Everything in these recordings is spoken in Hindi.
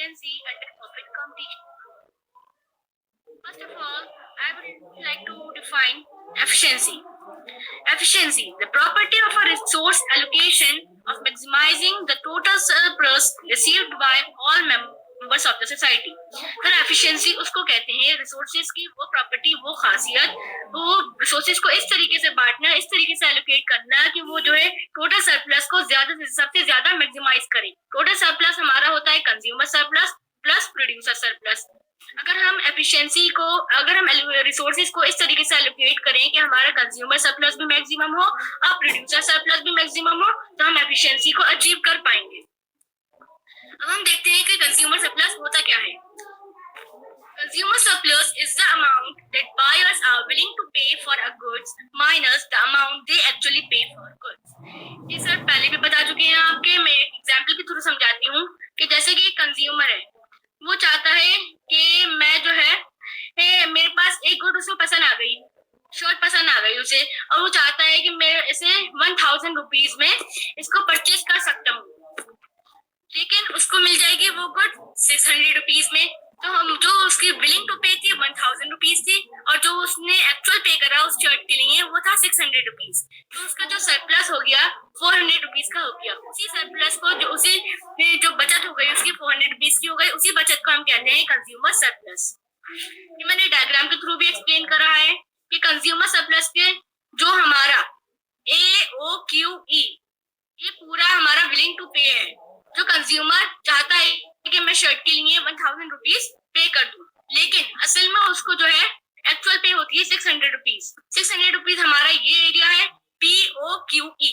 efficiency under perfect competition. First of all, I would like to define efficiency. Efficiency, the property of a resource allocation of maximizing the total surplus received by all members of the society. फिर efficiency उसको कहते हैं resources की वो property, वो खासियत, वो resources को इस तरीके से बांटना, इस तरीके से allocate करना कि वो जो है total surplus को ज्यादा से सबसे ज्यादा maximize करे. Total surplus हमारा होता है consumer surplus plus producer surplus. अगर हम एफिशिएंसी को, अगर हम रिसोर्सेज को इस तरीके से एलोकेट करें कि हमारा कंज्यूमर सरप्लस भी मैक्सिमम हो और प्रोड्यूसर सरप्लस भी मैक्सिमम हो, तो हम एफिशिएंसी को अचीव कर पाएंगे. अब हम देखते हैं कि कंज्यूमर सरप्लस होता क्या है. Consumer surplus is the amount that buyers are willing to pay for a goods minus the amount they actually pay for goods. ये सर पहले भी बता चुके हैं आपके, मैं एग्जांपल के थ्रू समझाती हूँ कि जैसे कि कंज्यूमर है, वो चाहता है कि मैं जो है मेरे पास एक गुड उसको पसंद आ गई, शर्ट पसंद आ गई उसे, और वो चाहता है कि मैं इसे 1000 रुपीज में इसको परचेज कर सकता हूँ, लेकिन उसको मिल जाएगी वो गुड 600 रुपीज में. तो हम जो उसकी बिलिंग टू पे थी 1000 रुपीज थी, और जो उसने एक्चुअल पे करा उस शर्ट के लिए वो था 600 रुपीज. तो उसका जो सरप्लस हो गया 400 रुपीज का हो गया. उसी सरप्लस को जो उसी जो बचत हो गई उसकी 400 रुपीज की हो गई, उसी बचत को हम कहते हैं कंज्यूमर सरप्लस. ये मैंने डायग्राम के थ्रू भी एक्सप्लेन करा है कि कंज्यूमर सरप्लस के जो हमारा AOQE ये पूरा हमारा बिलिंग टू पे है. जो कंज्यूमर चाहता है कि मैं शर्ट के लिए 1000 रुपीज पे कर दूं, लेकिन असल में उसको जो है एक्चुअल पे होती है 600 रुपीज. 600 रुपीज हमारा ये एरिया है POQE.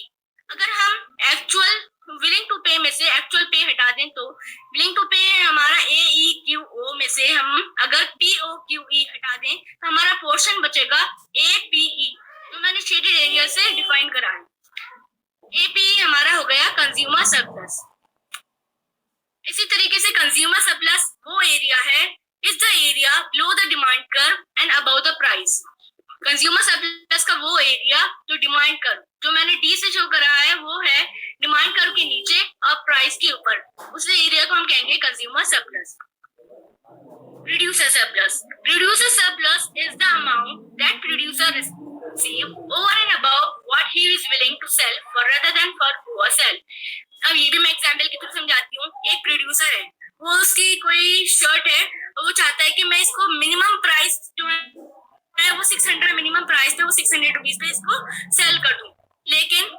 अगर हम एक्चुअल विलिंग टू पे में से एक्चुअल पे हटा दें तो विलिंग टू पे हमारा AEQO में से हम अगर POQE हटा दें तो हमारा पोर्शन बचेगा APE, जो मैंने शेडेड एरिया से डिफाइन करा है. APE हमारा हो गया कंज्यूमर सरप्लस. इसी तरीके से कंज्यूमर सरप्लस वो एरिया है, is the area below the demand curve and above the price. Consumer surplus का वो एरिया जो डिमांड कर्व, जो मैंने डी से शो करा है, वो है डिमांड कर्व के नीचे और प्राइस के ऊपर, उस एरिया को हम कहेंगे consumer surplus. Producer surplus. Producer surplus is the amount that producer receive over and above what he is willing to sell for rather than for poor sell. अब ये भी मैं एग्जाम्पल के थ्रू समझाती हूँ. एक प्रोड्यूसर है, वो उसकी कोई शर्ट है, वो चाहता है कि मैं इसको मिनिमम प्राइस जो है वो 600 मिनिमम प्राइस पे वो 600 रुपीज पे इसको सेल कर दूं, लेकिन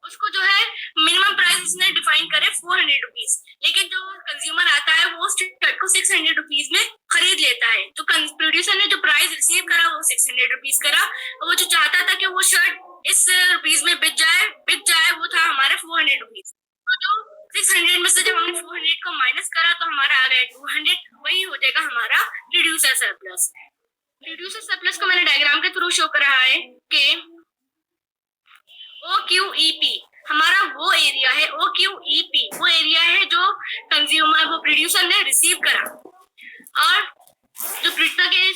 उसको जो है मिनिमम प्राइस उसने डिफाइन करे 400 रुपीज, लेकिन जो कंज्यूमर आता है वो शर्ट को 600 रुपीज में खरीद लेता है. तो प्रोड्यूसर ने जो प्राइस रिसीव करा वो 600 रुपीज करा, और वो जो चाहता था कि वो शर्ट इस रुपीज में बिक जाए वो था हमारा 400 रुपीज. तो जो 600 में से जब हमने 400 को माइनस करा तो हमारा आ गया 200, वही हो जाएगा हमारा प्रोड्यूसर सरप्लस. प्रोड्यूसर सरप्लस को मैंने डायग्राम के थ्रू शो करा है कि OQEP हमारा वो एरिया है. OQEP वो एरिया है जो कंज्यूमर, वो प्रोड्यूसर ने रिसीव करा, और जो प्रोड्यूसर के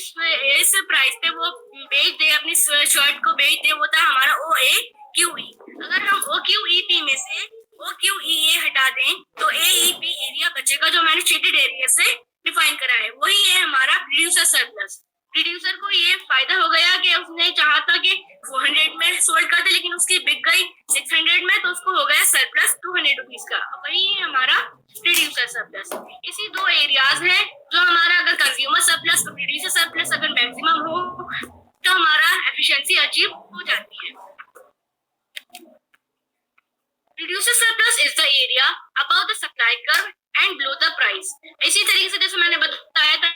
इस प्राइस पे वो बेच दे, अपनी शर्ट को बेच दे, वो था हमारा OAQE. अगर हम OQEP में से OQEA हटा दें तो AEP एरिया बचेगा, जो मैंने शेडेड एरिया से डिफाइन करा है, वही है हमारा प्रोड्यूसर सरप्लस. प्रोड्यूसर को ये फायदा हो गया कि उसने चाहा था कि 400 में सोल्ड कर दे, लेकिन उसकी बिक गई 600 में, तो उसको हो गया सरप्लस 200 रुपीज का. वही है हमारा प्रोड्यूसर सरप्लस. इसी दो एरियाज हैं जो हमारा, अगर कंज्यूमर सरप्लस और प्रोड्यूसर सरप्लस अगर मैक्सिमम हो तो हमारा एफिशिएंसी अचीव हो जाती है. Producer surplus is the area above the supply curve and below the price. इसी तरीके से जैसे मैंने बताया था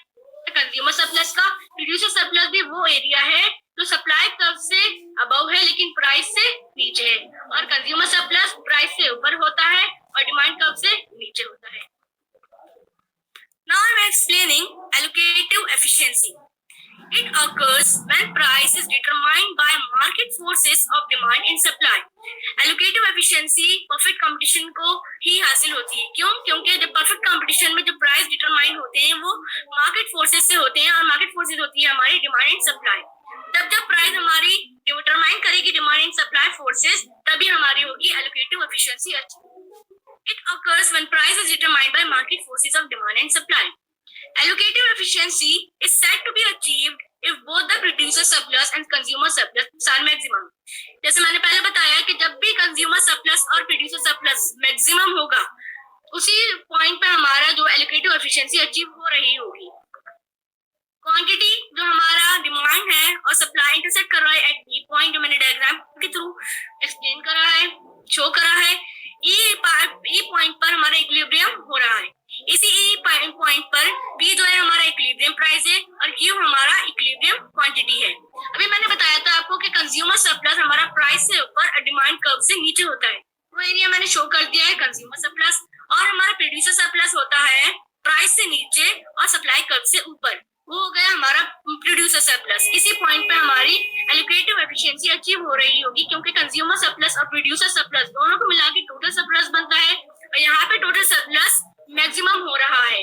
कंज्यूमर सरप्लस का, प्रोड्यूसर सरप्लस भी वो एरिया है जो सप्लाई कर्व से अबव है लेकिन प्राइस से नीचे है, और कंज्यूमर सरप्लस प्राइस से ऊपर होता है और डिमांड कर्व से नीचे होता है. Now I am explaining allocative efficiency. It occurs when price is determined by market forces of demand and supply. Allocative efficiency perfect competition को ही हासिल होती है. क्यों? क्योंकि जब perfect competition में जो प्राइस डिटरमाइन होते हैं वो मार्केट फोर्सेस से होते हैं, और मार्केट फोर्सेस होती है हमारी डिमांड एंड सप्लाई. तब जब प्राइस हमारी डिटरमाइन करेगी डिमांड एंड सप्लाई फोर्सेस, तभी हमारी होगी एलोकेटिव एफिशिएंसी अच्छी. It occurs when price is determined by market forces of demand and supply. Allocative efficiency is said to be achieved if both the producer surplus and consumer surplus are maximum. जैसे मैंने पहले बताया कि जब भी कंज्यूमर सरप्लस और प्रोड्यूसर सरप्लस मैक्सिमम होगा, उसी पॉइंट पे हमारा जो एलोकेटिव एफिशिएंसी अचीव हो रही होगी। क्वांटिटी जो हमारा डिमांड है और सप्लाई इंटरसेक्ट कर रहा है एट ई पॉइंट, जो मैंने डायग्राम के थ्रू एक्सप्लेन करा है, शो करा है, ई पॉइंट पर हमारा इक्विलिब्रियम हो रहा है। इसी ई पॉइंट पर पी जो है हमारा इक्विलिब्रियम प्राइस है और क्यू हमारा इक्विलिब्रियम क्वांटिटी है। अभी मैंने बताया था आपको कि कंज्यूमर सरप्लस हमारा प्राइस से ऊपर और डिमांड कर्व से नीचे होता है, वो एरिया मैंने शो कर दिया है कंज्यूमर सरप्लस। और हमारा प्रोड्यूसर सरप्लस होता है प्राइस से नीचे और सप्लाई कर्व से ऊपर, वो हो गया हमारा प्रोड्यूसर सरप्लस। इसी पॉइंट पे हमारी एलोकेटिव एफिशिएंसी अचीव हो रही होगी, क्योंकि कंज्यूमर सरप्लस और प्रोड्यूसर सरप्लस दोनों को मिला के टोटल सरप्लस बनता है और यहाँ पे टोटल सरप्लस मैक्सिमम हो रहा है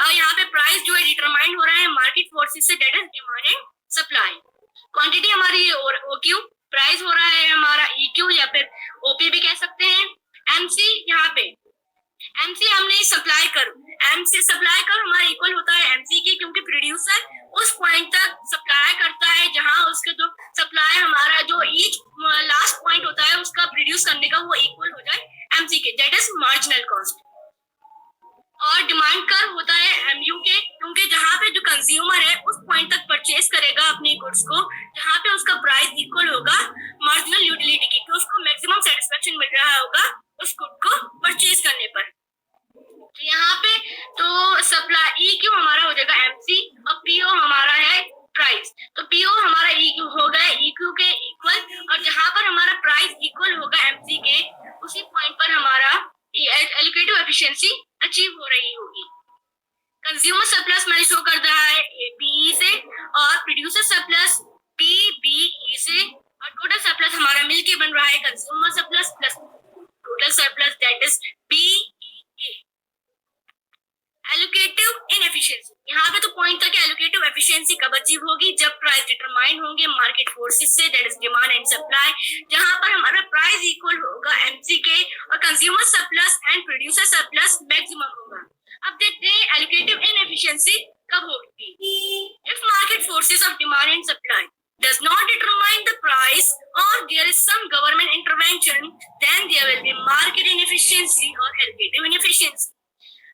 और यहाँ पे प्राइस जो है डिटरमाइन हो रहा है मार्केट फोर्सेस से, that is demand and supply. Quantity हमारी ओक्यू, प्राइस हो रहा है हमारा ईक्यू या फिर ओपी भी कह सकते हैं। एमसी यहाँ पे एमसी हमने सप्लाई कर, एमसी सप्लाई कर हमारा इक्वल होता है एमसी के, क्योंकि प्रोड्यूसर उस पॉइंट तक सप्लाई करता है जहां उसके जो सप्लाई हमारा जो ईच लास्ट पॉइंट होता है उसका प्रोड्यूस करने का वो इक्वल हो जाए एमसी के, दैट इज मार्जिनल कॉस्ट। और डिमांड कर होता है एमयू के, क्योंकि जहां पे जो कंज्यूमर है उस पॉइंट तक परचेज करेगा अपनी गुड्स को जहां पे उसका प्राइस इक्वल होगा मार्जिनल यूटिलिटी की, तो उसको मैक्सिमम सेटिस्फेक्शन मिल रहा होगा उस गुड को परचेज करने पर। तो यहाँ पे तो सप्लाई ई क्यू हमारा हो जाएगा एमसी और पीओ हमारा है प्राइस, तो पीओ हमारा ई क्यू हो गया ई क्यू के इक्वल, और जहां पर हमारा प्राइस इक्वल होगा एमसी के उसी पॉइंट पर हमारा एलोकेटिव एफिशिएंसी अचीव हो रही होगी। कंज्यूमर सरप्लस मैंने शो कर दिया है एपीई से और प्रोड्यूसर सरप्लस पीबीई से, और टोटल सरप्लस हमारा मिलके बन रहा है consumer surplus plus total surplus, that is PE. Allocative inefficiency, यहाँ पे तो पॉइंट था कि एलोकेटिव एफिशिएंसी कब अचीव होगी, जब प्राइस डिटरमाइन होंगे मार्केट फोर्सेस से, that is demand and supply, जहां पर हमारा प्राइस इक्वल होगा एमसी के और consumer surplus and producer surplus maximum होगा। अब देखते हैं एलोकेटिव इनएफिशिएंसी कब होगी। If market forces of demand and supply does not determine the price or there is some government intervention, then there will be market inefficiency or allocative inefficiency।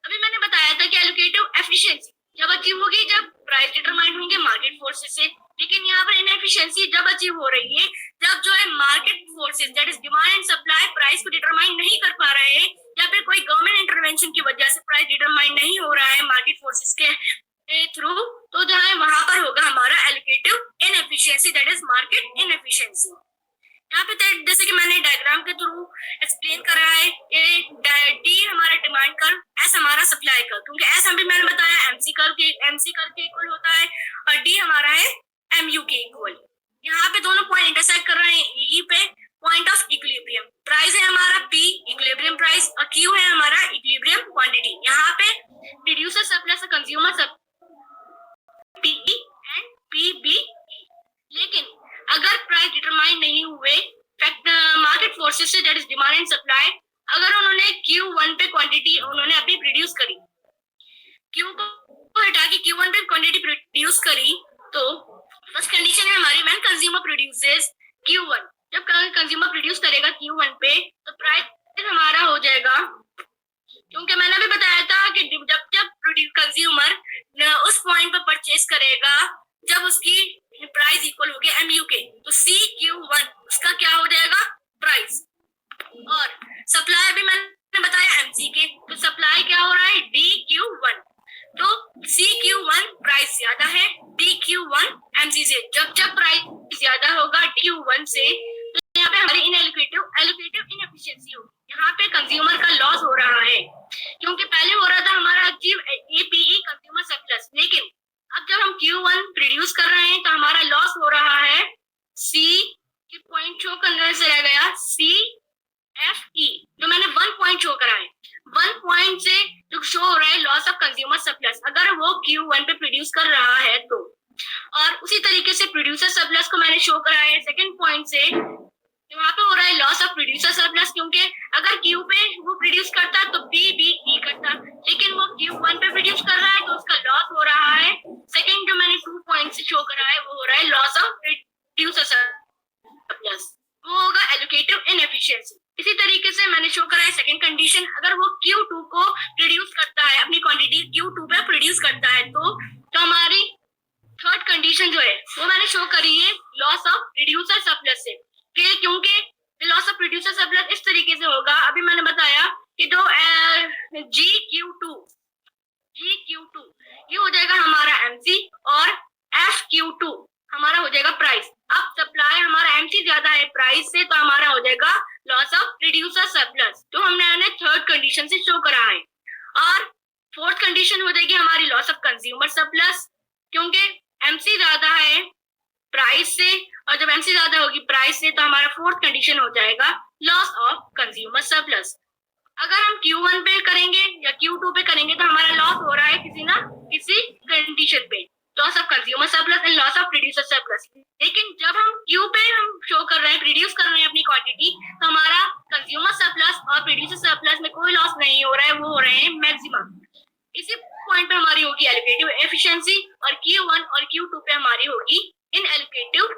अभी मैंने बताया था कि एलोकेटिव एफिशिएंसी जब अचीव होगी जब प्राइस डिटरमाइन होंगे मार्केट फोर्सेस से, लेकिन यहाँ पर इनएफिशिएंसी जब अचीव हो रही है जब जो है market forces that is demand and supply price को डिटरमाइन नहीं कर पा रहे हैं, या फिर कोई गवर्नमेंट इंटरवेंशन की वजह से प्राइस डिटरमाइन नहीं हो रहा है मार्केट फोर्सेस के थ्रू, तो जो है वहां पर होगा हमारा allocative inefficiency, that is market inefficiency. यहाँ पे जैसे कि मैंने डायग्राम के थ्रू एक्सप्लेन करा है कि डी हमारा डिमांड कर्व, एस हमारा सप्लाई कर्व, क्योंकि एस अभी मैंने बताया एमसी कर्व के इक्वल होता है और डी हमारा है एमयू के इक्वल। यहाँ पे दोनों पॉइंट इंटरसेक्ट कर रहे हैं ई पे, पॉइंट ऑफ इक्विलिब्रियम। प्राइस है हमारा पी इक्विलिब्रियम प्राइस और क्यू है हमारा इक्विलिब्रियम क्वांटिटी। यहाँ पे producer surplus consumer surplus PE and PBE, लेकिन अगर प्राइस डिटरमाइन नहीं हुए मार्केट फोर्सेस से that is demand and supply, अगर उन्होंने Q1 पे क्वांटिटी उन्होंने अपनी प्रोड्यूस करी, Q को हटा के Q1 पे क्वांटिटी प्रोड्यूस करी, तो फर्स्ट कंडीशन है हमारी व्हेन कंज्यूमर प्रोड्यूसेस Q1, जब कंज्यूमर प्रोड्यूस करेगा Q1 पे तो प्राइस हमारा हो जाएगा, क्योंकि मैंने भी बताया था कि जब कंज्यूमर उस पॉइंट पर परचेज करेगा जब उसकी प्राइस इक्वल हो गया एमयू के, तो CQ1 उसका क्या हो जाएगा प्राइस, और सप्लाई भी मैंने बताया एमसी के, तो सप्लाई क्या हो रहा है DQ1, तो CQ1 प्राइस ज्यादा है DQ1 एमसी से, जब प्राइस ज्यादा होगा DQ1 से तो यहाँ पे हमारी एलोकेटिव इनएफिशिएंसी होगी, यहाँ पे कंज्यूमर का लॉस हो रहा है, क्योंकि पहले हो रहा था हमारा अचीव एपीई कंज्यूमर सरप्लस, लेकिन अब जब हम Q1 प्रोड्यूस कर रहे हैं तो हमारा लॉस हो रहा है C के पॉइंट शो करने से रह गया CFE, जो मैंने 1 पॉइंट शो करा है, 1 पॉइंट से जो शो हो रहा है लॉस ऑफ कंज्यूमर सरप्लस, अगर वो Q1 पे प्रोड्यूस कर रहा है तो, और उसी तरीके से प्रोड्यूसर सरप्लस को मैंने शो करा है 2nd पॉइंट से वहाँ पे हो रहा है लॉस ऑफ प्रोड्यूसर सरप्लस, क्योंकि अगर क्यू पे वो प्रोड्यूस करता तो बी बी ई करता, लेकिन वो Q1 पे प्रोड्यूस कर रहा है तो उसका लॉस हो रहा है। सेकंड जो मैंने 2 पॉइंट से शो करा है वो हो रहा है लॉस ऑफ प्रोड्यूसर सरप्लस, वो होगा एलोकेटिव इनएफिशिएंसी। इसी तरीके से मैंने शो करा है सेकंड कंडीशन, अगर वो Q2 को प्रोड्यूस करता है, अपनी क्वांटिटी Q2 पे प्रोड्यूस करता है तो हमारी थर्ड कंडीशन जो है वो मैंने शो करी है लॉस ऑफ प्रोड्यूसर सरप्लस से, क्योंकि लॉस ऑफ प्रोड्यूसर सरप्लस इस तरीके से होगा, अभी मैंने बताया कि जो GQ2 ये हो जाएगा हमारा MC और FQ2 हमारा हो जाएगा प्राइस। अब सप्लाई हमारा MC ज्यादा है प्राइस से, तो हमारा हो जाएगा लॉस ऑफ प्रोड्यूसर सरप्लस, जो हमने थर्ड कंडीशन से शो करा है। और फोर्थ कंडीशन हो जाएगी हमारी लॉस ऑफ कंज्यूमर सरप्लस, क्योंकि MC ज्यादा है प्राइस से, और जब MC ज्यादा होगी प्राइस से तो हमारा फोर्थ कंडीशन हो जाएगा लॉस ऑफ कंज्यूमर सरप्लस। अगर हम Q1 पे करेंगे या Q2 पे करेंगे तो हमारा लॉस हो रहा है किसी कंडीशन पे, loss of consumer surplus and loss of producer surplus. लेकिन जब हम Q पे हम शो कर रहे हैं, प्रोड्यूस कर रहे हैं अपनी क्वांटिटी, तो हमारा कंज्यूमर सरप्लस और प्रोड्यूसर सरप्लस में कोई लॉस नहीं हो रहा है, वो हो रहे हैं मैक्सिमम। इसी पॉइंट पे हमारी होगी एलोकेटिव एफिशिएंसी, और Q1 और Q2 पे हमारी होगी allocative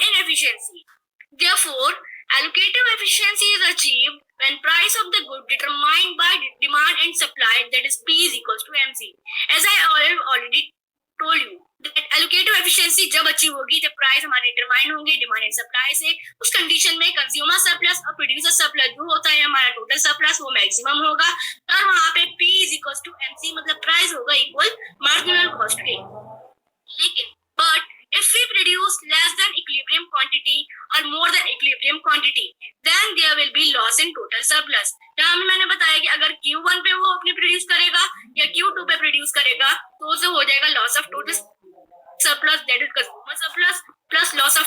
inefficiency. Therefore, allocative efficiency is achieved when price of the good determined by demand and supply, that is P is equals to MC. As I already told you that allocative efficiency जब अचीव होगी जब प्राइस हमारे डिटरमाइन होंगे डिमांड एंड सप्लाई से, उस कंडीशन में कंज्यूमर सरप्लस और प्रोड्यूसर सरप्लस जो होता है हमारा टोटल सरप्लस वो मैक्सिमम होगा, और वहां पे P is equals to MC मतलब प्राइस होगा इक्वल मार्जिनल कॉस्ट के। लेकिन but if we produce less than equilibrium quantity or more than equilibrium quantity, then there will be loss in total surplus. जहाँ मैंने बताया कि अगर Q1 पे वो अपने प्रोड्यूस करेगा या Q2 पे प्रोड्यूस करेगा तो उसे हो जाएगा loss of total surplus, that is consumer surplus, plus loss of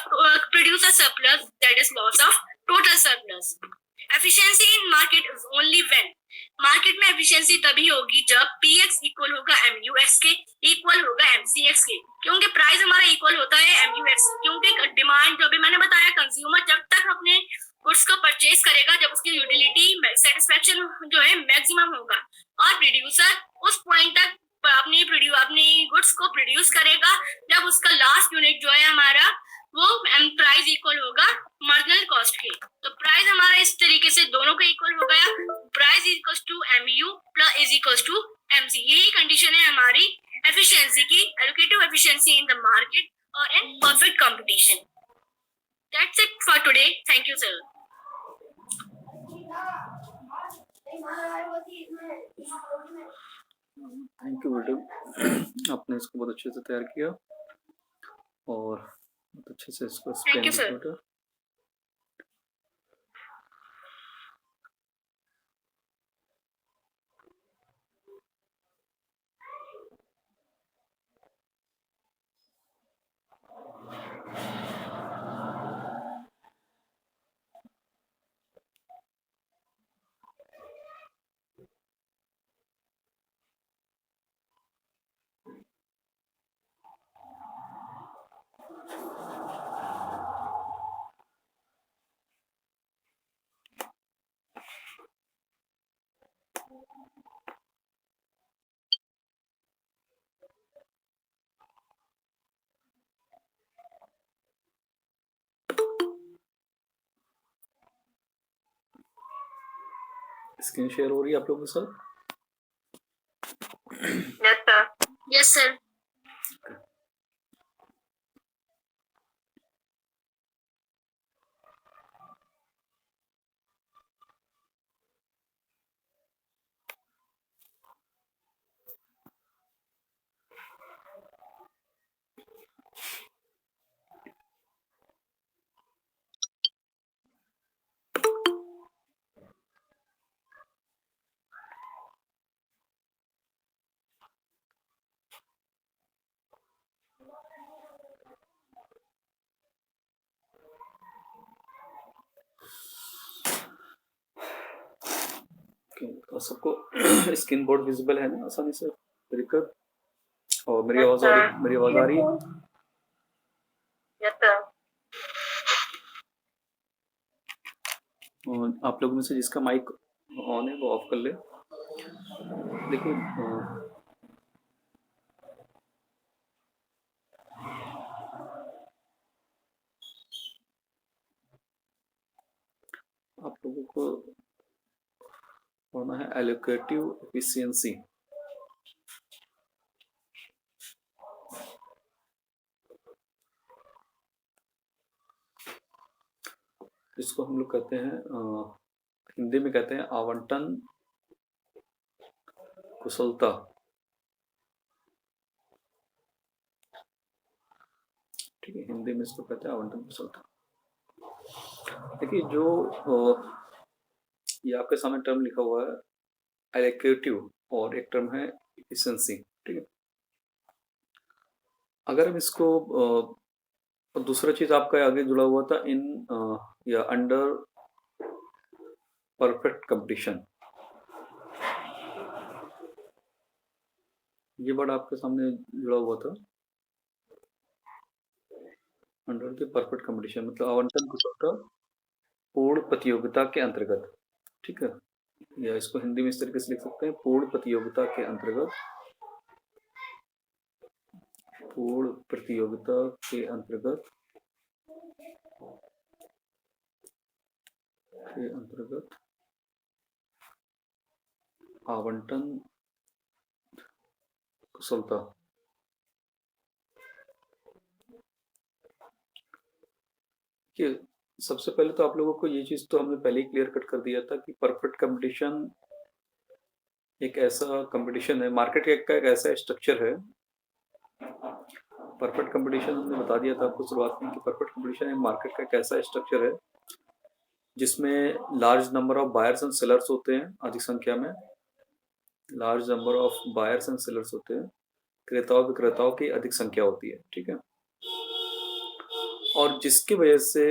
producer surplus, that is loss of total surplus. Efficiency in market is only when market में एफिशिएंसी तभी होगी जब Px इक्वल होगा MUx के, इक्वल होगा MCx के, क्योंकि प्राइस हमारा इक्वल होता है MUx, क्योंकि डिमांड जो भी मैंने बताया कंज्यूमर जब तक अपने गुड्स को परचेज करेगा जब उसकी यूटिलिटी सेटिस्फेक्शन जो है मैक्सिमम होगा, और प्रोड्यूसर उस पॉइंट तक अपनी गुड्स को प्रोड्यूस करेगा जब उसका लास्ट यूनिट जो है हमारा वो प्राइस इक्वल होगा मार्जिनल कॉस्ट के। तो प्राइस हमारा इस तरीके से दोनों का इक्वल हो गया, price equals to MU plus is equals to MC। यही कंडीशन है हमारी एफिशिएंसी की, allocative efficiency in the market और in perfect competition. That's it for today, thank you sir. Thank you madam, आपने इसको बहुत अच्छे से तैयार किया और बहुत अच्छे से इसको एक्सप्लेन किया। स्क्रीन शेयर हो रही है आप लोगों के साथ? Yes sir. Yes sir. तो सबको स्क्रीन बोर्ड विजिबल है ना आसानी से देखकर? और मेरी आवाज आ रही है? Yes sir. आप लोगों में से जिसका माइक ऑन है वो ऑफ कर ले। देखिए आप लोगों को पढ़ना है एलोकेटिव एफिशिएंसी। इसको हम लोग कहते हैं हिंदी में कहते हैं आवंटन कुशलता। ठीक है, हिंदी में इसको कहते हैं आवंटन कुशलता। देखिए जो ये आपके सामने टर्म लिखा हुआ है एलोकेटिव और एक टर्म है एफिशिएंसी। ठीक है, अगर हम इसको दूसरा चीज आपका आगे जुड़ा हुआ था इन या अंडर परफेक्ट कंपटीशन, ये वर्ड आपके सामने जुड़ा हुआ था अंडर द परफेक्ट कंपटीशन, मतलब आवंटन कुशलता पूर्ण प्रतियोगिता के अंतर्गत। ठीक है, या इसको हिंदी में इस तरीके से लिख सकते हैं पूर्ण प्रतियोगिता के अंतर्गत, पूर्ण प्रतियोगिता के अंतर्गत आवंटन कुशलता। कि सबसे पहले तो आप लोगों को ये चीज तो हमने पहले ही क्लियर कट कर दिया था कि परफेक्ट कंपटीशन एक ऐसा कंपटीशन है, मार्केट का एक ऐसा स्ट्रक्चर है। परफेक्ट कंपटीशन हमने बता दिया था आपको शुरुआत में कि परफेक्ट कंपटीशन एक मार्केट का एक ऐसा स्ट्रक्चर है जिसमें large number of buyers and sellers होते हैं, अधिक संख्या में large number of buyers and sellers होते हैं, क्रेताओं विक्रेताओं की अधिक संख्या होती है। ठीक है, और जिसकी वजह से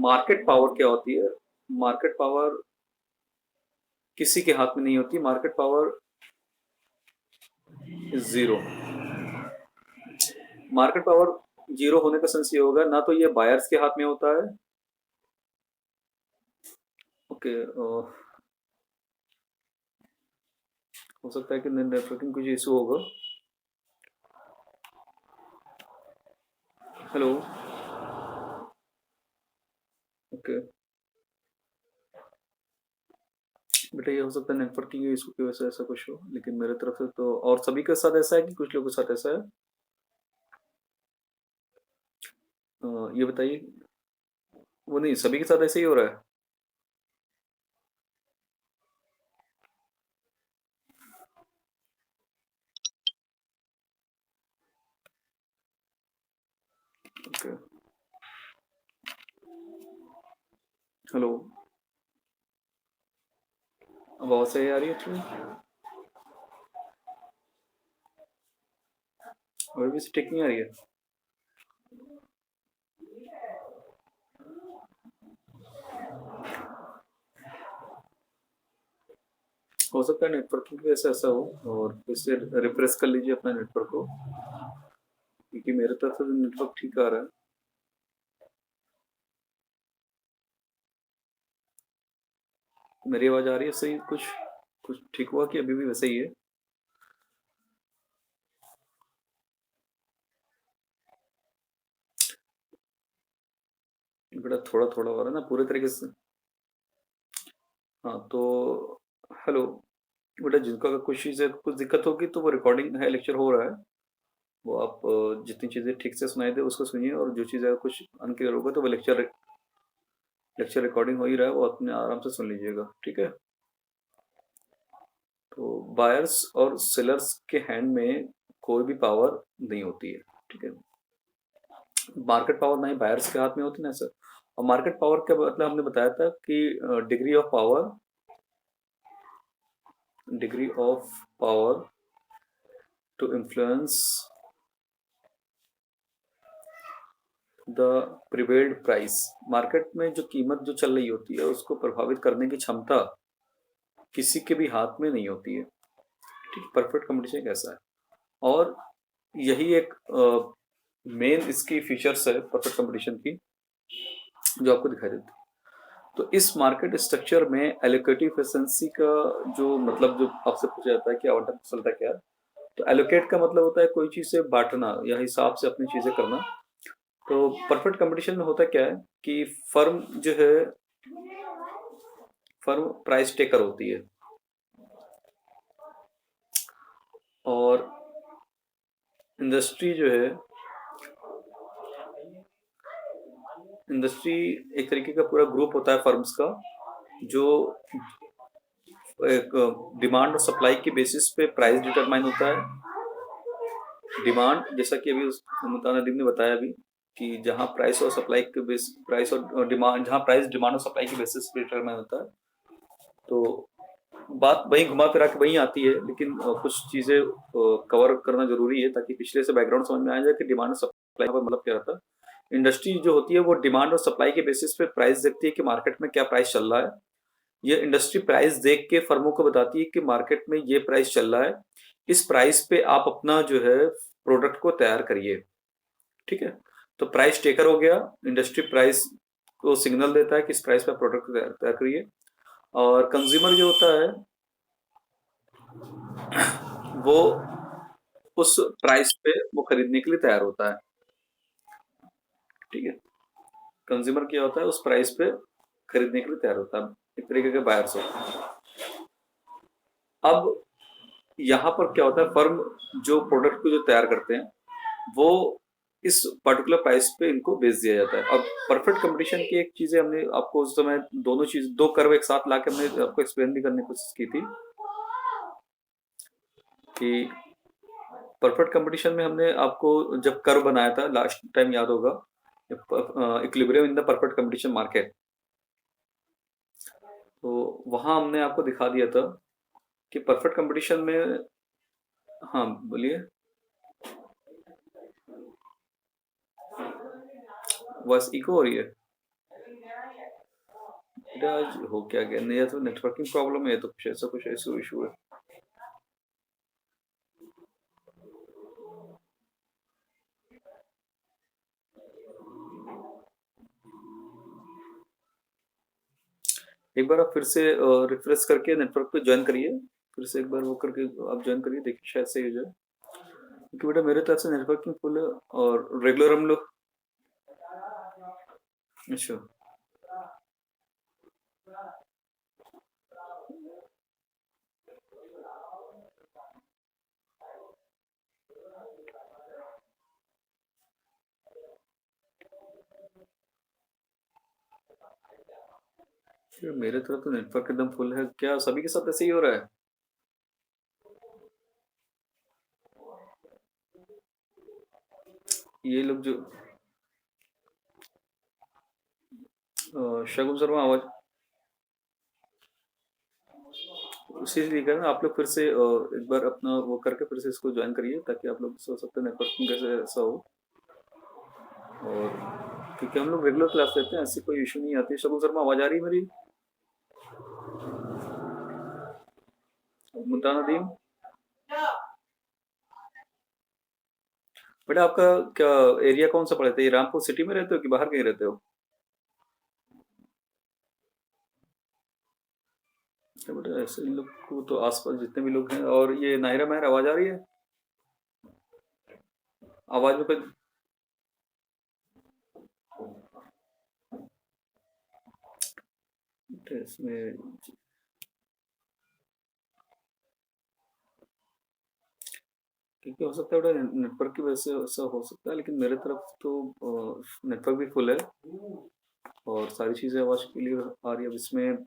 मार्केट पावर क्या होती है, मार्केट पावर किसी के हाथ में नहीं होती, market power zero. Market power zero होने का सेंस ये होगा ना तो ये बायर्स के हाथ में होता है, ओके, हो सकता है कि नेटवर्किंग कुछ इशू होगा। हेलो, ओके बेटा, ये हो सकता है नेटवर्किंग इशू की वजह से ऐसा कुछ हो, लेकिन मेरे तरफ से तो, और सभी के साथ ऐसा है कि कुछ लोगों के साथ ऐसा है? ये बताइए, वो नहीं, सभी के साथ ऐसे ही हो रहा है? ओके, हेलो, अब आवाज सही आ रही है एक्चुअली, और भी ठीक नहीं आ रही है? हो सकता है नेटवर्किंग की वजह से ऐसा हो, और फिर से रिफ्रेश कर लीजिए अपना नेटवर्क को, क्योंकि मेरे तरफ से नेटवर्क ठीक आ रहा है। मेरी आवाज आ रही है सही? कुछ कुछ ठीक हुआ कि अभी भी वैसे ही है? बेटा थोड़ा थोड़ा हो रहा है ना पूरे तरीके से। हाँ तो हेलो बेटा, जिनको अगर कुछ चीज़ें कुछ दिक्कत होगी तो वो रिकॉर्डिंग है, लेक्चर हो रहा है, वो आप जितनी चीज़ें ठीक से सुनाई दे उसको सुनिए, और जो चीज़ें कुछ अनक्लियर होगा तो वो लेक्चर रिकॉर्डिंग हो ही रहा है, वो अपने आराम से सुन लीजिएगा। ठीक है, तो बायर्स और सेलर्स के हैंड में कोई भी पावर नहीं होती है। ठीक है, मार्केट पावर ना ही बायर्स के हाथ में होती ना सर। और मार्केट पावर का मतलब हमने बताया था कि degree of power to influence the prevailed price, market में जो कीमत जो चल रही होती है उसको प्रभावित करने की क्षमता किसी के भी हाथ में नहीं होती है। ठीक, परफेक्ट कंपटीशन कैसा है, और यही एक मेन इसकी फीचर्स है परफेक्ट कंपटीशन की, जो आपको दिखाई देती है। तो इस मार्केट स्ट्रक्चर में एलोकेटिव एफिशिएंसी का जो मतलब जो आपसे पूछा जाता है कि आवंटन कुशलता क्या है, तो एलोकेट का मतलब होता है कोई चीज से बांटना या हिसाब से अपनी चीजें करना। तो परफेक्ट कंपटीशन में होता क्या है कि फर्म जो है, फर्म प्राइस टेकर होती है, और इंडस्ट्री जो है, इंडस्ट्री एक तरीके का पूरा ग्रुप होता है फर्म्स का, जो एक डिमांड और सप्लाई के बेसिस पे प्राइस डिटरमाइन होता है। डिमांड, जैसा कि अभी मुल्तान नदीम ने बताया अभी, कि जहां प्राइस और सप्लाई के बेस, प्राइस और डिमांड, जहां प्राइस डिमांड और सप्लाई के बेसिस पे डिटरमाइन होता है। तो बात वही घुमा फिरा के वही आती है, लेकिन कुछ चीजें कवर करना जरूरी है ताकि पिछले से बैकग्राउंड समझ में आ जाए कि डिमांड और सप्लाई का मतलब क्या रहता है। इंडस्ट्री जो होती है वो डिमांड और सप्लाई के बेसिस पे प्राइस देखती है कि मार्केट में क्या प्राइस चल रहा है। ये इंडस्ट्री प्राइस देख के फर्मों को बताती है कि मार्केट में ये प्राइस चल रहा है, इस प्राइस पे आप अपना जो है प्रोडक्ट को तैयार करिए। ठीक है, तो प्राइस टेकर हो गया, इंडस्ट्री प्राइस को सिग्नल देता है कि इस प्राइस पे प्रोडक्ट तैयार करिए। और कंज्यूमर जो होता है वो उस प्राइस पे वो खरीदने के लिए तैयार होता है। ठीक है, कंज्यूमर क्या होता है, उस प्राइस पे खरीदने के लिए तैयार होता है, एक तरीके के बायर्स होता है। अब यहाँ पर क्या होता है, फर्म जो प्रोडक्ट को जो तैयार करते हैं वो इस पर्टिकुलर प्राइस पे इनको बेच दिया जाता है। अब परफेक्ट कंपटीशन की एक चीजें हमने आपको उस समय दोनों चीज, दो कर्व एक साथ लाके हमने आपको एक्सप्लेन भी करने की कोशिश की थी कि परफेक्ट कंपटीशन में हमने आपको जब कर्व बनाया था लास्ट टाइम, याद होगा, equilibrium in the perfect competition market, तो वहां हमने आपको दिखा दिया था कि परफेक्ट कंपटीशन में, हाँ बोलिए, बस इको हो रही है। बेटा आज हो क्या गया, नहीं, या तो नेटवर्किंग प्रॉब्लम है या तो कुछ ऐसा कुछ इशू है। एक बार आप फिर से रिफ्रेश करके नेटवर्क पे ज्वाइन करिए, फिर से एक बार वो करके आप ज्वाइन करिए, देखिए शायद सही हो जाए, क्योंकि बेटा मेरे तरफ से नेटवर्किंग फुल है और रेगुलर हम लोग। अच्छा, फिर मेरे तरफ तो नेटवर्क एकदम फुल है, क्या सभी के साथ ऐसे ही हो रहा है? ये लोग जो शगुन शर्मा आवाज उसी से लेकर ना, आप लोग फिर से एक बार अपना वो करके फिर से इसको ज्वाइन करिए ताकि आप लोग सोच सकते हैं नेटवर्किंग कैसे ऐसा हो। और क्योंकि हम लोग रेगुलर क्लास लेते हैं, ऐसी कोई इशू नहीं आती। शगुन शर्मा आवाज आ रही है मेरी? मुल्तान नदीम, बेटा आपका क्या एरिया कौन सा पड़ता है, ये रामपुर सिटी में रहते हो कि बाहर कहीं रहते हो? अच्छा बेटा, ऐसे इन लोग को तो आसपास जितने भी लोग हैं। और ये नायरा महर आवाज आ रही है? आवाज में कोई इसमें, क्योंकि हो सकता है बेटा नेटवर्क की वजह से ऐसा हो सकता है, लेकिन मेरे तरफ तो नेटवर्क भी फुल है और सारी चीजें आवाज क्लियर आ रही है। अब इसमें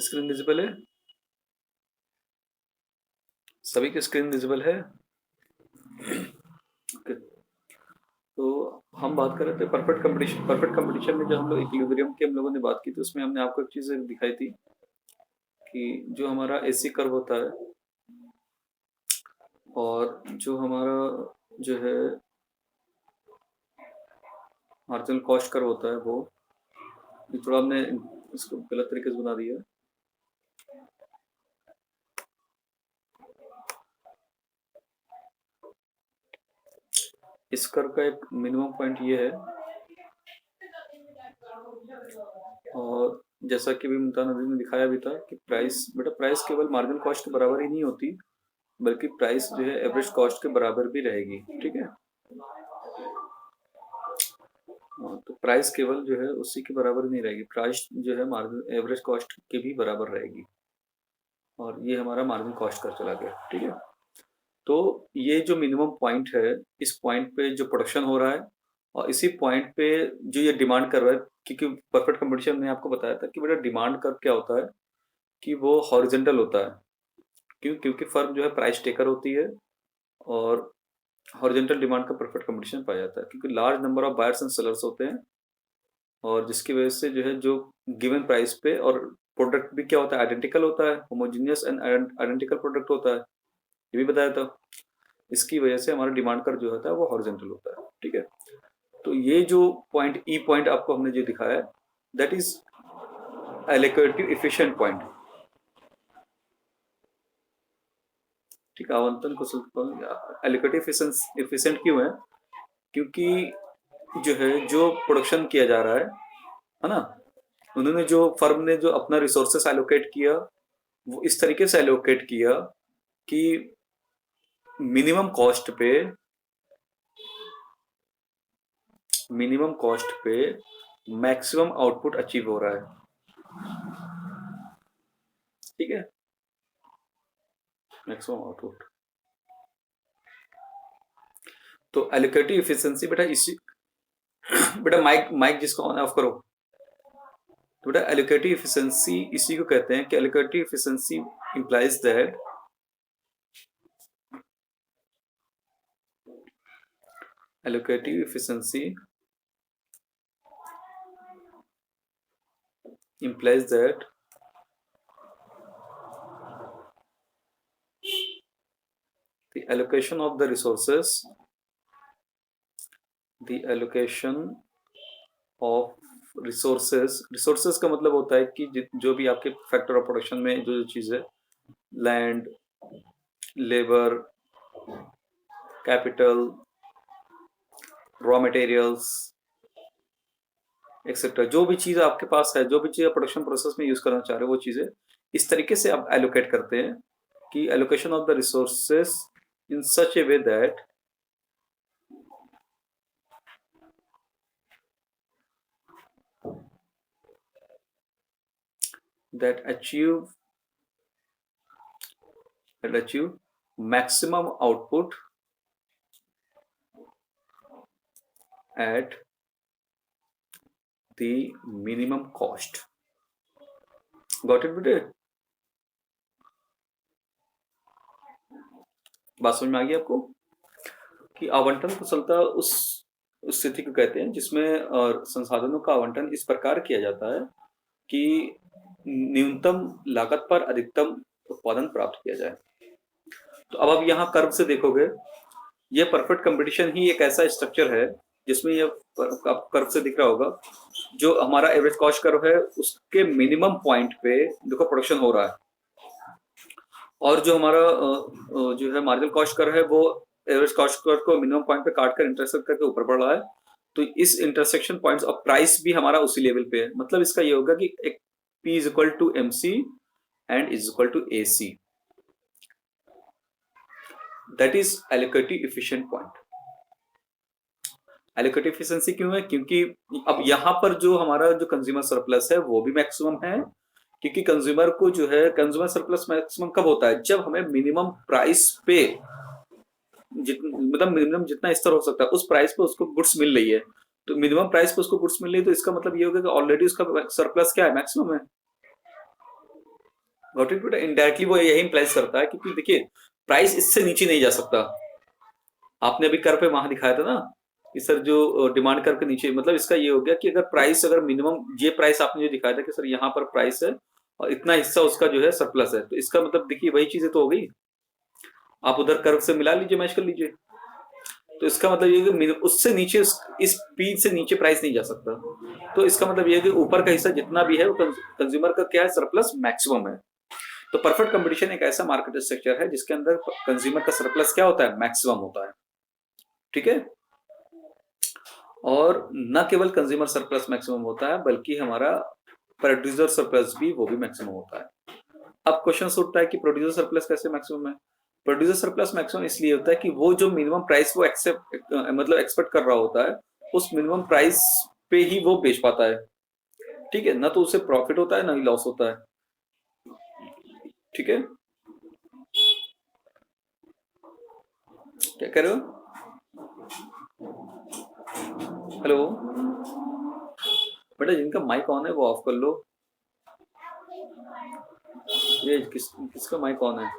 स्क्रीन विजिबल है, सभी की स्क्रीन विजिबल है? ओके, तो हम बात कर रहे थे परफेक्ट कंपटीशन में जो हम लोग इक्विलिब्रियम की हम लोगों ने बात की थी, उसमें हमने आपको एक चीज़ दिखाई थी कि जो हमारा एसी कर्व होता है और जो हमारा जो है मार्जिनल कॉस्ट कर्व होता है, वो ये थोड़ा हमने इसको गलत तरीके से बना दिया है। इस कर्व का एक मिनिमम पॉइंट ये है, और जैसा कि भी मुमताज नदीम ने दिखाया भी था कि प्राइस केवल मार्जिनल कॉस्ट के बराबर ही नहीं होती, बल्कि प्राइस जो है एवरेज कॉस्ट के बराबर भी रहेगी। ठीक है, तो प्राइस केवल जो है उसी के बराबर नहीं रहेगी, प्राइस जो है मार्जिन एवरेज कॉस्ट के भी बराबर रहेगी, और ये हमारा मार्जिन कॉस्ट का चला गया। ठीक है, तो ये जो मिनिमम पॉइंट है, इस पॉइंट पे जो प्रोडक्शन हो रहा है और इसी पॉइंट पे जो ये डिमांड कर रहा है, क्योंकि परफेक्ट कंपटीशन में आपको बताया था कि बेटा डिमांड कर्व क्या होता है कि वो हॉरिजेंटल होता है। क्योंकि फर्म जो है प्राइस टेकर होती है और हॉरिजेंटल डिमांड का परफेक्ट कंपटीशन पाया जाता है, क्योंकि large number of buyers and sellers होते हैं, और जिसकी वजह से जो है जो गिवन प्राइस पे, और प्रोडक्ट भी क्या होता है, आइडेंटिकल होता है, होमोजीनियस एंड आइडेंटिकल प्रोडक्ट होता है, ये भी बताया था। इसकी वजह से हमारा डिमांड कर्व जो होता है वो हॉरिजेंटल होता है। ठीक है, तो ये जो पॉइंट ई पॉइंट आपको हमने जो दिखाया है, that is allocative efficient point. ठीक है, आवंटन कुशल एलोकेटिव एफिशिएंट क्यों है? क्योंकि जो है जो प्रोडक्शन किया जा रहा है ना, उन्होंने जो फर्म ने जो अपना रिसोर्सेस एलोकेट किया, वो इस तरीके से एलोकेट किया कि मिनिमम कॉस्ट पे मैक्सिमम आउटपुट अचीव हो रहा है। ठीक है, मैक्सिमम आउटपुट। तो एलोकेटिव एफिशिएंसी बेटा इसी बेटा माइक माइक जिसको ऑन ऑफ करो, तो बेटा एलोकेटिव एफिशिएंसी इसी को कहते हैं कि allocative efficiency implies that allocative efficiency implies that the allocation of the resources, resources का मतलब होता है कि जो भी आपके फैक्टर ऑफ प्रोडक्शन में जो चीज़ है, land, labour, capital, raw materials etcetera, जो भी चीज़ आपके पास है, जो भी चीज़ प्रोडक्शन प्रोसेस में यूज करना चाह रहे हो, वो चीज़ें इस तरीके से आप एलोकेट करते हैं कि allocation of the resources in such A way that achieve maximum output at the minimum cost. Got it बेटे? बात समझ में आ गई आपको कि आवंटन कुशलता उस स्थिति को कहते हैं जिसमें संसाधनों का आवंटन इस प्रकार किया जाता है कि न्यूनतम लागत पर अधिकतम उत्पादन प्राप्त किया जाए। तो अब आप यहाँ कर्व से देखोगे, ये परफेक्ट कंपटीशन ही एक ऐसा स्ट्रक्चर है जिसमें ये आपको कर्व से दिख रहा होगा, जो हमारा एवरेज कॉस्ट कर्व है उसके मिनिमम पॉइंट पे देखो प्रोडक्शन हो रहा है, और जो हमारा जो है मार्जिनल कॉस्ट कर्व है वो एवरेज कॉस्ट कर्व को मिनिमम पॉइंट पे काट कर इंटरसेक्ट करके ऊपर बढ़ रहा है। तो इस इंटरसेक्शन पॉइंट्स ऑफ प्राइस भी हमारा उसी लेवल पे है। मतलब इसका ये होगा कि एक P is equal to MC and is equal to AC, that is allocative efficient point. Allocative efficiency क्यों है? क्योंकि अब यहाँ पर जो हमारा जो कंज्यूमर सरप्लस है वो भी मैक्सिमम है, क्योंकि कंज्यूमर को जो है कंज्यूमर सरप्लस मैक्सिमम कब होता है? जब हमें मिनिमम प्राइस पे मतलब मिनिमम जितना स्तर हो सकता है उस प्राइस पे उसको गुड्स मिल रही है। तो मिनिमम प्राइस पे उसको गुड्स मिल रही है, तो इसका मतलब ये होगा कि ऑलरेडी उसका सरप्लस क्या है? मैक्सिमम है। गॉट इट बेटा? इनडायरेक्टली वो यही इंप्लाइज करता है, क्योंकि देखिए प्राइस इससे नीचे नहीं जा सकता। आपने अभी कर पे वहां दिखाया था ना कि सर जो डिमांड कर्व के नीचे, मतलब इसका ये हो गया कि अगर मिनिमम ये प्राइस आपने जो दिखाया था कि सर यहाँ पर प्राइस है और इतना हिस्सा उसका जो है सरप्लस है, तो इसका मतलब देखिए वही चीजें तो हो गई, आप उधर कर्व से मिला लीजिए, मैच कर लीजिए। तो इसका मतलब ये कि उससे नीचे इस पी से नीचे प्राइस नहीं जा सकता। तो इसका मतलब ये कि ऊपर का हिस्सा जितना भी है वो कंज्यूमर का क्या है, सरप्लस मैक्सिमम है। तो परफेक्ट कंपटीशन एक ऐसा मार्केट स्ट्रक्चर है जिसके अंदर कंज्यूमर का सरप्लस क्या होता है, मैक्सिमम होता है। ठीक है, और न केवल कंज्यूमर सरप्लस मैक्सिमम होता है बल्कि हमारा प्रोड्यूसर सरप्लस भी, वो भी मैक्सिमम होता है। अब क्वेश्चन उठता है कि प्रोड्यूसर सरप्लस कैसे मैक्सिमम है। प्रोड्यूसर सरप्लस मैक्सिमम इसलिए होता है कि वो जो मिनिमम प्राइस वो एक्सपेक्ट कर रहा होता है, उस मिनिमम प्राइस पे ही वो बेच पाता है। ठीक है, ना तो उसे प्रॉफिट होता है ना ही लॉस होता है। ठीक है, क्या कह रहे हो? हेलो बेटा, जिनका माइक ऑन है वो ऑफ कर लो। ये किसका माइक ऑन है?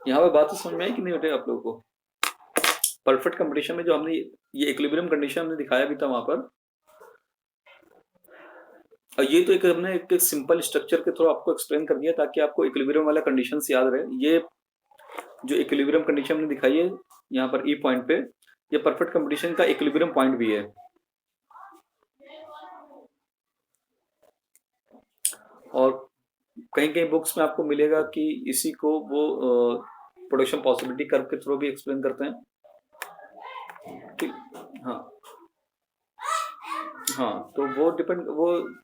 यहाँ पे बात तो समझ में आई कि नहीं बेटे आप लोगों को? परफेक्ट कंपटीशन में जो हमने ये इक्विलिब्रियम कंडीशन हमने दिखाया भी था वहां पर, और ये तो एक हमने एक सिंपल स्ट्रक्चर के थ्रू आपको एक्सप्लेन कर दिया ताकि आपको इक्विलिब्रियम वाला कंडीशंस याद रहे। ये जो इक्विलिब्रियम कंडीशन हमने दिखाई है यहाँ पर ई पॉइंट पे, ये परफेक्ट कंपटीशन का इक्विलिब्रियम पॉइंट भी है। और कहीं कहीं बुक्स में आपको मिलेगा कि इसी को वो प्रोडक्शन पॉसिबिलिटी कर्व के थ्रू भी एक्सप्लेन करते हैं। ठीक, हाँ हाँ, तो वो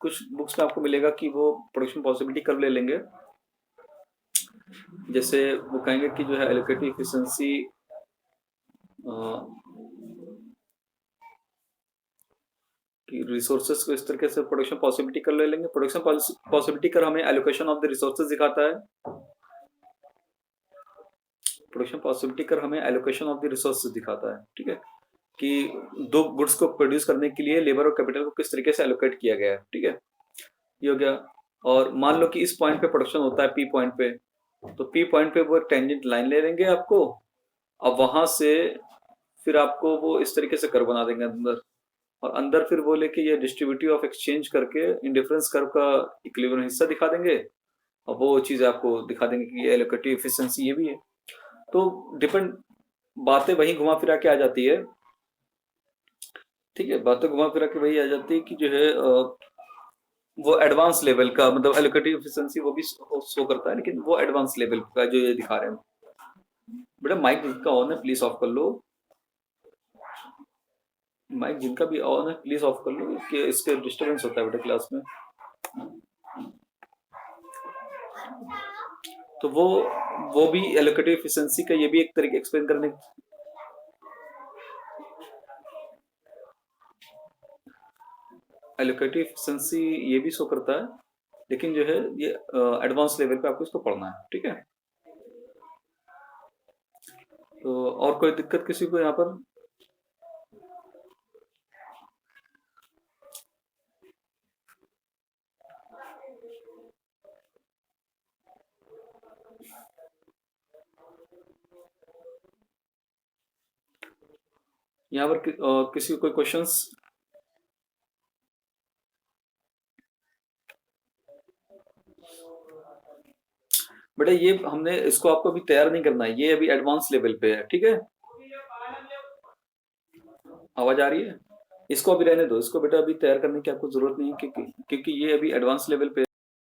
कुछ बुक्स में आपको मिलेगा कि वो प्रोडक्शन पॉसिबिलिटी कर्व ले लेंगे। जैसे वो कहेंगे कि जो है एलोकेटिव एफिशिएंसी कि रिसोर्सेज को इस तरीके से प्रोडक्शन पॉसिबिलिटी कर ले लेंगे। प्रोडक्शन पॉसिबिलिटी कर हमें एलोकेशन ऑफ द रिसोर्सेज दिखाता है। प्रोडक्शन पॉसिबिलिटी कर हमें एलोकेशन ऑफ द रिसोर्सेज दिखाता है। ठीक है, कि दो गुड्स को प्रोड्यूस करने के लिए लेबर और कैपिटल को किस तरीके से एलोकेट किया गया है। ठीक है, ये हो गया। और मान लो कि इस पॉइंट पे प्रोडक्शन होता है पी पॉइंट पे, तो पी पॉइंट पे वो एक टेंजेंट लाइन ले लेंगे आपको, अब वहां से फिर आपको वो इस तरीके से कर्व बना देंगे अंदर, और अंदर फिर वो लेके ये डिस्ट्रीब्यूटिव ऑफ एक्सचेंज करके इंडिफरेंस कर्व का इक्विलिब्रियम हिस्सा दिखा देंगे, और वो चीज आपको दिखा देंगे कि एलोकेटिव एफिशिएंसी ये भी है। तो डिपेंड, बातें वही घुमा फिरा के आ जाती है। ठीक है, बातें घुमा फिरा के वही आ जाती है कि जो है वो एडवांस लेवल का, मतलब एलोकेटिव एफिशिएंसी वो भी शो करता है, लेकिन वो एडवांस लेवल का जो ये दिखा रहे हैं। बेटा माइक जिसका ऑन है प्लीज ऑफ कर लो, माइक जिनका भी ऑन है प्लीज ऑफ कर लो, कि इसके डिस्टरबेंस होता है बेटा क्लास में। तो वो भी एलोकेटिव एफिशिएंसी का ये भी एक तरीके एक्सप्लेन करने, एलोकेटिव एफिशिएंसी ये भी शो करता है, लेकिन जो है ये एडवांस लेवल पे आपको इसको पढ़ना है। ठीक है, तो और कोई दिक्कत किसी को यहाँ पर? यहाँ पर किसी को कोई क्वेश्चंस? बेटा ये हमने इसको आपको अभी तैयार नहीं करना है, ये अभी एडवांस लेवल पे है। ठीक है, आवाज आ रही है? इसको अभी रहने दो, इसको बेटा अभी तैयार करने की आपको जरूरत नहीं है, क्योंकि ये अभी एडवांस लेवल पे